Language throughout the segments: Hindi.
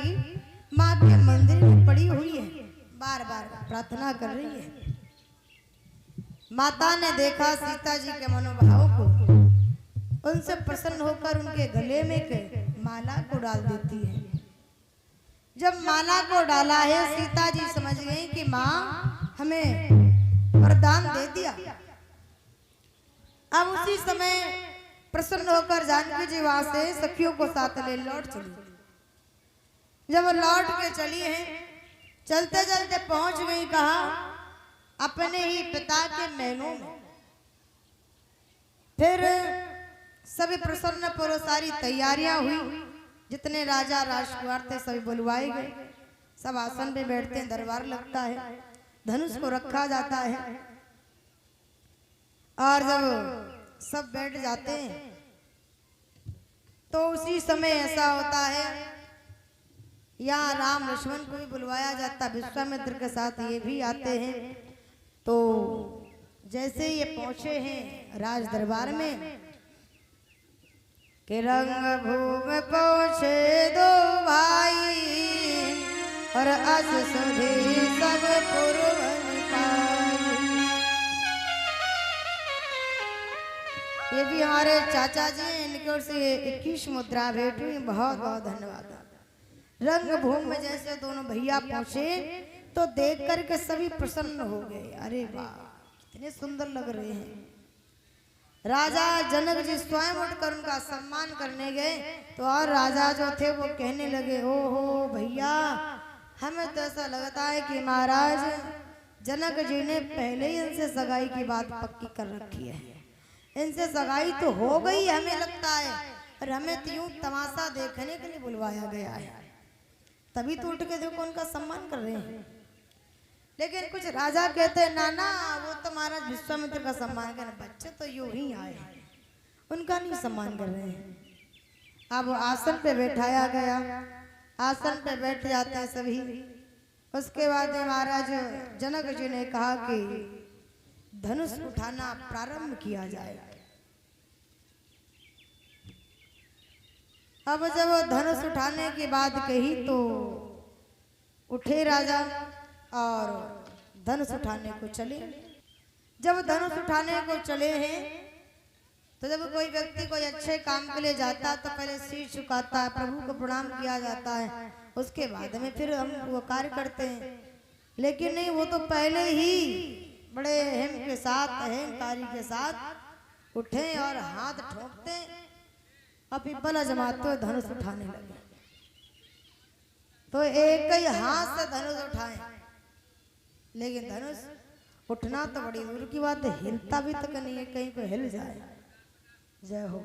जानकी माँ के मंदिर में पड़ी हुई है, बार बार प्रार्थना कर रही है। माता ने देखा सीता जी के मनोभाव को, उनसे प्रसन्न होकर उनके गले में माला को डाल देती है। जब माला को डाला है, सीता जी समझ गई कि माँ हमें वरदान दे दिया। अब उसी समय प्रसन्न होकर जानकी जी वहां से सखियों को साथ ले लौट चली। जब लौट के चली है, चलते चलते पहुंच गई कहा अपने ही पिता के महलों में। फिर सभी प्रसन्न पूर्व सारी तैयारियां हुई, जितने राजा राजकुमार थे सभी बुलवाए गए। सब आसन पे बैठते हैं, दरबार लगता है, धनुष को रखा जाता है। और जब सब बैठ जाते हैं तो उसी समय ऐसा होता है, यहाँ राम लक्ष्मण को भी बुलवाया जाता, विश्वामित्र के साथ ये भी आते हैं। तो जैसे ये पहुंचे हैं राज दरबार में कि रंग भूमि पहुंचे दो भाई और अस सुधी सब पुरवन पाई। ये भी हमारे चाचा जी हैं, इनकी ओर से 21 मुद्रा भेंट हुई, बहुत बहुत धन्यवाद। रंग भूमि में जैसे दोनों भैया पहुंचे तो देख करके सभी प्रसन्न हो गए। अरे वाह, कितने सुंदर लग रहे हैं। राजा जनक जी स्वयं उठकर उनका सम्मान करने गए तो और राजा जो थे वो कहने लगे, ओहो भैया, हमें तो ऐसा लगता है कि महाराज जनक जी ने पहले ही इनसे सगाई की बात पक्की कर रखी है। इनसे सगाई तो हो गई हमें लगता है, और हमें तो यूं तमाशा देखने के लिए बुलवाया गया है। तभी तो उठ के देखो उनका सम्मान कर रहे हैं। लेकिन कुछ राजा कहते हैं ना ना, वो तो महाराज विश्वामित्र का सम्मान कर, बच्चे तो यूं ही आए, उनका नहीं सम्मान कर रहे हैं। अब आसन पे बैठाया गया, आसन पे बैठ जाते हैं सभी। उसके बाद महाराज जनक जी ने कहा कि धनुष उठाना प्रारंभ किया जाए। अब जब वो धनुष उठाने की बात कही तो उठे राजा और धनुष उठाने को चले। जब धनुष उठाने को चले हैं तो जब कोई व्यक्ति कोई अच्छे काम के लिए जाता है तो पहले सिर झुकाता है, प्रभु को प्रणाम किया जाता है, उसके बाद में फिर हम वो कार्य करते हैं। लेकिन नहीं, वो तो पहले ही बड़े हिम के साथ, अहंकारी के साथ उठे और हाथ ठोकते और पिपला जमाते हुए धनुष उठाने लगे। तो एक ही हाथ से धनुष उठाए, लेकिन धनुष उठना तो बड़ी दूर की बात है, हिलता भी तक नहीं है, कहीं को हिल जाए। जय हो।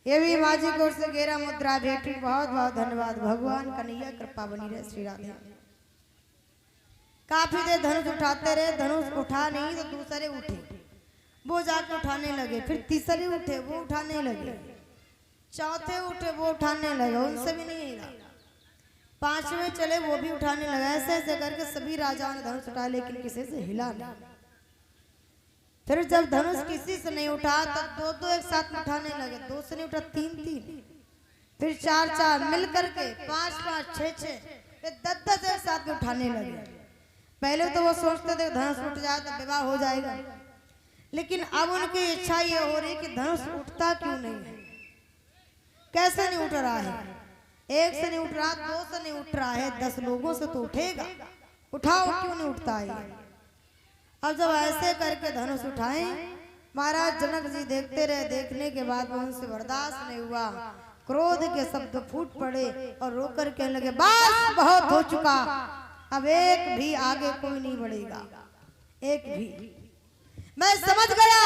ये भी माँ जी की ओर से 11 मुद्रा भेंटी, बहुत बहुत धन्यवाद। भगवान कन्हैया कृपा बनी रहे। श्री राधे। काफी देर धनुष उठाते रहे, धनुष उठा नहीं तो दूसरे उठे, वो जाके उठाने लगे, फिर तीसरे उठे, वो उठाने लगे, चौथे उठे, वो उठाने लगे, उनसे भी नहीं हिला। पांचवें चले, वो भी उठाने लगा। ऐसे ऐसे करके सभी राजाओं ने धनुष उठाया, लेकिन किसी से हिला नहीं। फिर जब धनुष किसी से नहीं उठा तो दो दो एक साथ उठाने लगे, दो से नहीं उठा, तीन तीन, फिर चार चार मिल करके, पांच पांच, छह छह, फिर 10 एक साथ में उठाने लगे। पहले तो वो सोचते थे धनुष उठ जाए तो विवाह हो जाएगा, लेकिन अब उनकी इच्छा ये हो रही कि धनुष उठता क्यों नहीं है, कैसे नहीं उठ रहा है। एक से नहीं उठ रहा, दो से नहीं उठ रहा है, 10 लोगों से तो उठेगा, उठाओ, क्यों नहीं उठता है। अब जब ऐसे करके धनुष उठाए, महाराज जनक जी देखते रहे। देखने के बाद उनसे बर्दाश्त नहीं हुआ, क्रोध के शब्द फूट पड़े और रोकर कहने लगे, बस बहुत हो चुका, अब एक भी आगे कोई नहीं बढ़ेगा, एक भी। मैं समझ गया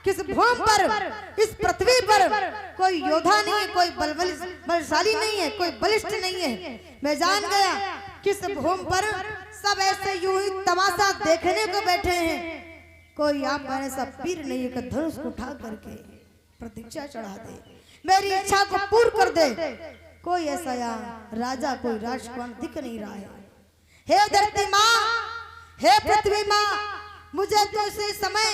किस भूमि पर, इस पृथ्वी पर कोई योद्धा नहीं है, कोई बलशाली नहीं है, कोई बलिष्ठ नहीं है। मैं जान गया किस भूमि पर सब ऐसे यूं ही तमाशा देखने को बैठे हैं। कोई आप ऐसा वीर नहीं है कि धनुष उठा करके प्रतीक्षा चढ़ा दे, मेरी इच्छा को पूर्ण कर दे। कोई ऐसा यहाँ राजा, कोई राजकुमार दिख नहीं रहा है। हे धरती माँ, हे पृथ्वी माँ, मुझे तो इसी समय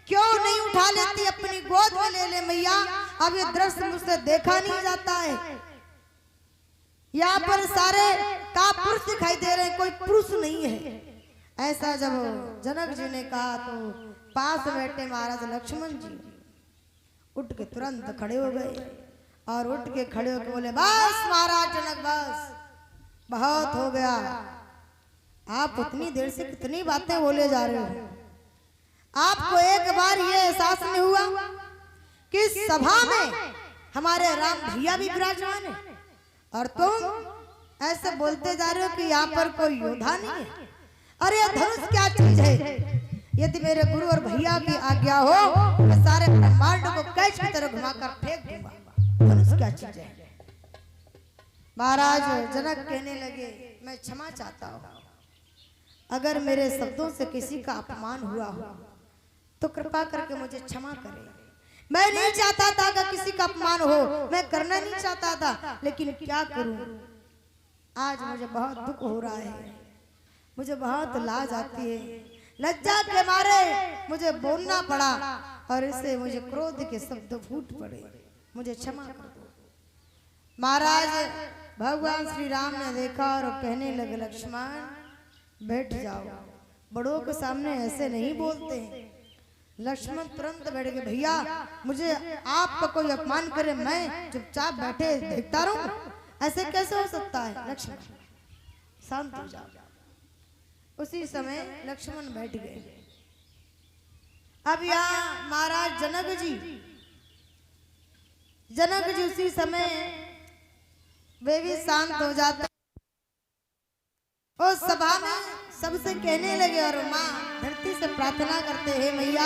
क्यों नहीं उठा लेती, अपनी गोद में ले ले मैया। अब ये दृश्य मुझसे देखा नहीं जाता है। यहाँ पर सारे का पुरुष दिखाई दे रहे हैं, कोई पुरुष नहीं है। ऐसा जब जनक जी ने कहा तो पास बैठे महाराज लक्ष्मण जी उठ के तुरंत खड़े हो गए और उठ के खड़े होकर बोले, बस महाराज जनक, बस बहुत हो गया। आप उतनी देर से कितनी बातें बोले जा रहे हो। आपको एक बार ये एहसास नहीं हुआ कि सभा में हमारे राम भैया भी विराजमान है और तुम ऐसे बोलते जा रहे हो कि यहाँ पर कोई योद्धा नहीं है। अरे धनुष क्या चीज है? यदि मेरे गुरु और भैया की आज्ञा हो तो सारे ब्रह्मांड को कैच की तरह घुमाकर फेंक दूंगा। धनुष क्या चीज है? महाराज जनक कहने लगे, मैं क्षमा चाहता हूँ, अगर मेरे शब्दों से किसी का अपमान हुआ हो तो कृपा करके मुझे क्षमा करें। मैं नहीं चाहता था कि किसी का अपमान हो, मैं करना नहीं चाहता था, लेकिन क्या करूं, आज मुझे बहुत दुख हो रहा है, मुझे बहुत लाज आती है, लज्जा के मारे मुझे बोलना पड़ा और इससे मुझे क्रोध के शब्द फूट पड़े, मुझे क्षमा कर दो। महाराज भगवान श्री राम ने देखा और कहने लगे, लक्ष्मण बैठ जाओ, बड़ों के सामने ऐसे नहीं बोलते हैं। लक्ष्मण तुरंत बैठ गए, भैया मुझे आपका कोई अपमान करे मैं चुपचाप बैठे देखता रहूं, ऐसे कैसे हो सकता है? लक्ष्मण शांत हो जाओ। उसी समय लक्ष्मण बैठ गए। अब यहाँ महाराज जनक जी उसी समय वे भी शांत हो जाते। उस सभा में सबसे कहने लगे और माँ धरती से प्रार्थना करते हैं, मैया